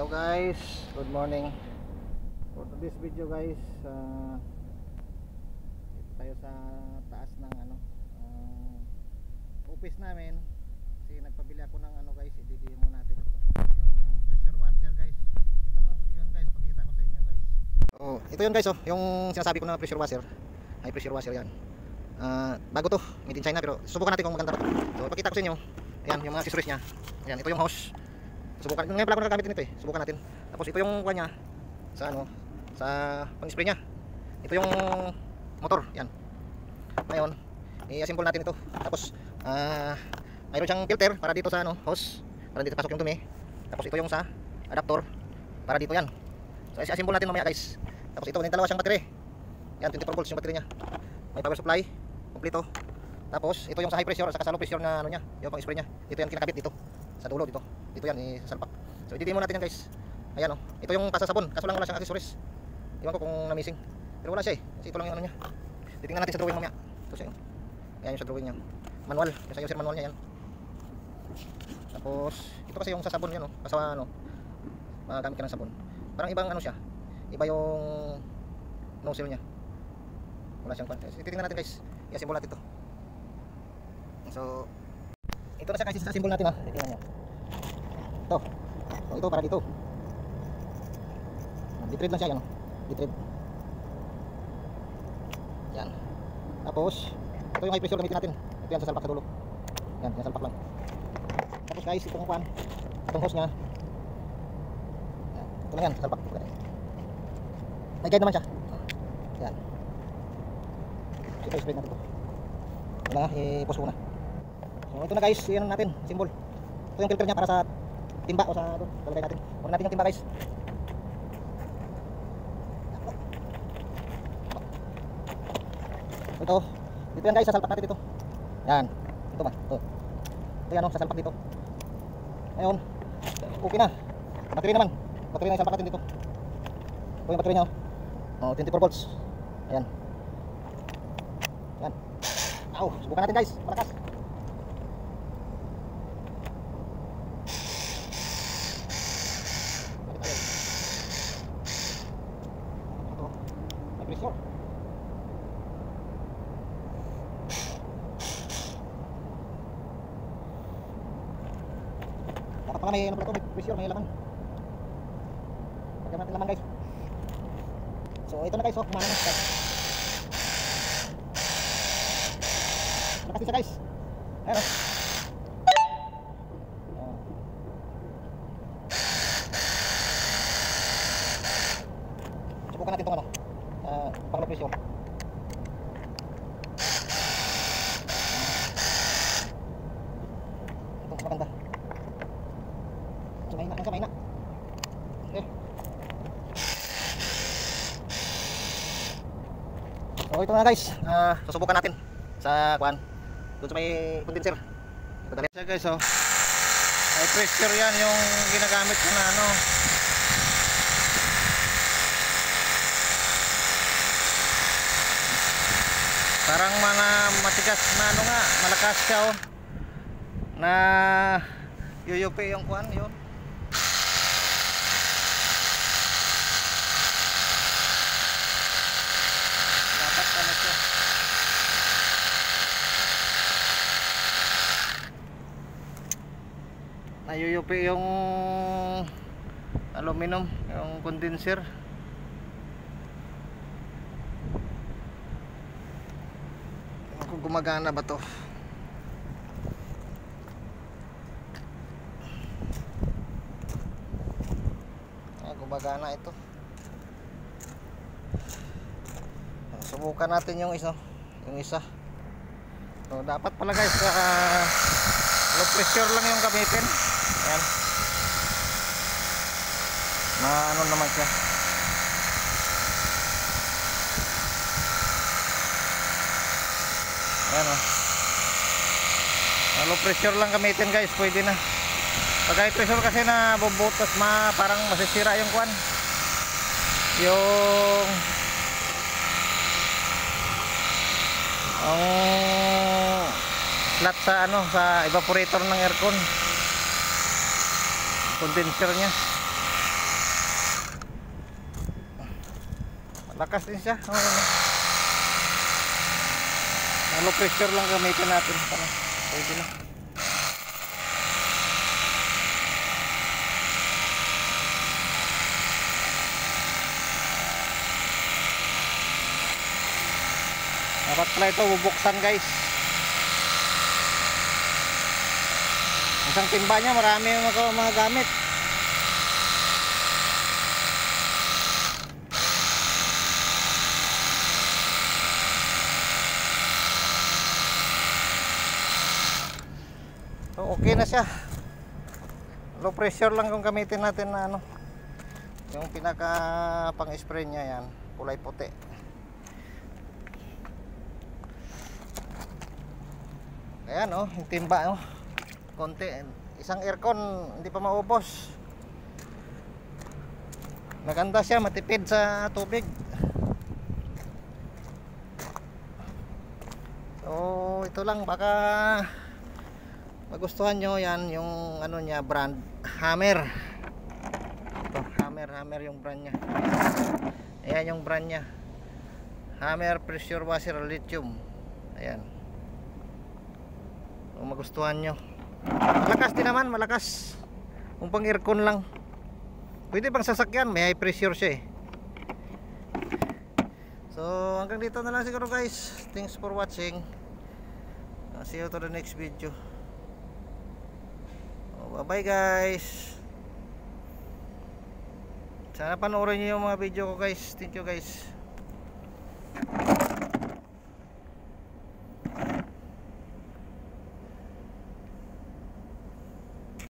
Hello guys, good morning. For this video guys, ito tayo sa taas ng office namin. Kasi nagpabili ako ng guys, i-demo natin ito. Yung pressure washer guys. Ito yun guys, pakita ko sa inyo guys. Ito yun guys, yung sinasabi ko na pressure washer. High pressure washer yan. Bago to, made in China, pero susubukan natin kung maganda pa. So pakita ko sa inyo. Ayan, yung mga accessories niya. Ayan, ito yung hose. Subukan, ngayon pala ako nagagamit nito eh. Subukan natin. Tapos ito yung kuha niya sa sa pang-spray niya. Ito yung motor, yan. Ngayon, i-assemble natin ito. Tapos mayroon siyang filter para dito sa hose, para dito pasok yung dumi. Tapos ito yung sa adapter para dito yan. So i-assemble natin mamaya guys. Tapos ito, may dalawa siyang battery. Yan, 24 volts yung battery niya. May power supply, kompleto. Tapos ito yung sa high pressure at sa low pressure na niya, yung pang-spray niya. Ito yan kinakabit dito. Sa dulo dito. Dito yan isalpak. So i-demo natin yan guys. Ayan ito yung pasasabon. Kaso lang wala siyang accessories. Iwan ko kung na-missing. Pero wala siya kasi ito lang yung niya. Titingnan natin sa drawing mamaya. Ito siya Ayan yung sa drawing niya. Manual. Kasi yung sir manual niya yan. Tapos ito kasi yung sa sabon yan Kasi magamit ka ng sabon. Parang ibang siya. Iba yung nozzle niya. Wala siyang pan. Titingnan natin guys. I-assemble natin ito. So ito na siya guys, sa symbol natin tingnan nyo. Ito. So ito para dito. Di-thread lang siya yan Di-thread. Yan. Tapos ito yung high pressure gamitin natin. Ito yan sa salpak sa dulo. Yan, yung salpak lang. Tapos guys, itong pan, itong hose nya. Yan. Ito lang yan, sa salpak. May guide naman siya. Yan. So i-spread natin ito. Wala nga, i-post ko na. So ito na guys, yan natin, symbol. Ito yung filter niya para sa timba o sa talagay natin. Muna natin yung timba guys. Ito yan guys, sasalpak natin dito. Yan, ito ba? Ito yan sasalpak dito. Ngayon, okay na. Battery naman. Battery na isalpak natin dito. Ito yung battery niya 24 volts. Ayan. Yan. Subukan natin guys, malakas. Dapat pala may may pressure, may laman. Pagyan natin laman guys. So ito na guys, kumana na guys. Lakas siya guys. Ayan subukan natin itong pang pressure. Ito maganda. Mahina. Okay. So ito na guys, susubukan natin sa doon sa may condenser. Ito dali siya guys high pressure yan yung ginagamit ko na parang matigas na nga, malakas siya na yuyupi yung yun. Dapat siya. Nayuyupi yung aluminum, yung condenser. Kung gumagana ba to? Gumagana ito. Subukan natin yung isa. So dapat pala guys low pressure lang yung gamitin. Ayan. Naman siya. Ayan low pressure lang gamitin guys, pwede na. Pag high pressure kasi na bubutas parang masisira yung yung flat sa sa evaporator ng aircon, condenser niya. Lakas din siya. Low pressure lang gamitin natin para pwede na. Dapat pala ito bubuksan guys. Isang timba niya marami mga gamit. So okay na siya. Low pressure lang kung gamitin natin na ano. Yung pinaka pang spray niya yan, kulay puti. Ayan yung timba konti. Isang aircon hindi pa maubos. Maganda siya, matipid sa tubig. So ito lang, baka magustuhan nyo yan, yung ano niya, brand Hammer. Ito, Hammer yung brand nya. Ayan yung brand nya, Hammer pressure washer lithium. Ayan, kung magustuhan nyo. Malakas din naman, malakas. Kung pang aircon lang, pwede pang sasakyan, may high pressure siya So hanggang dito na lang siguro guys. Thanks for watching. See you to the next video. Bye bye guys. Sana panoorin niyo yung mga video ko guys. Thank you guys.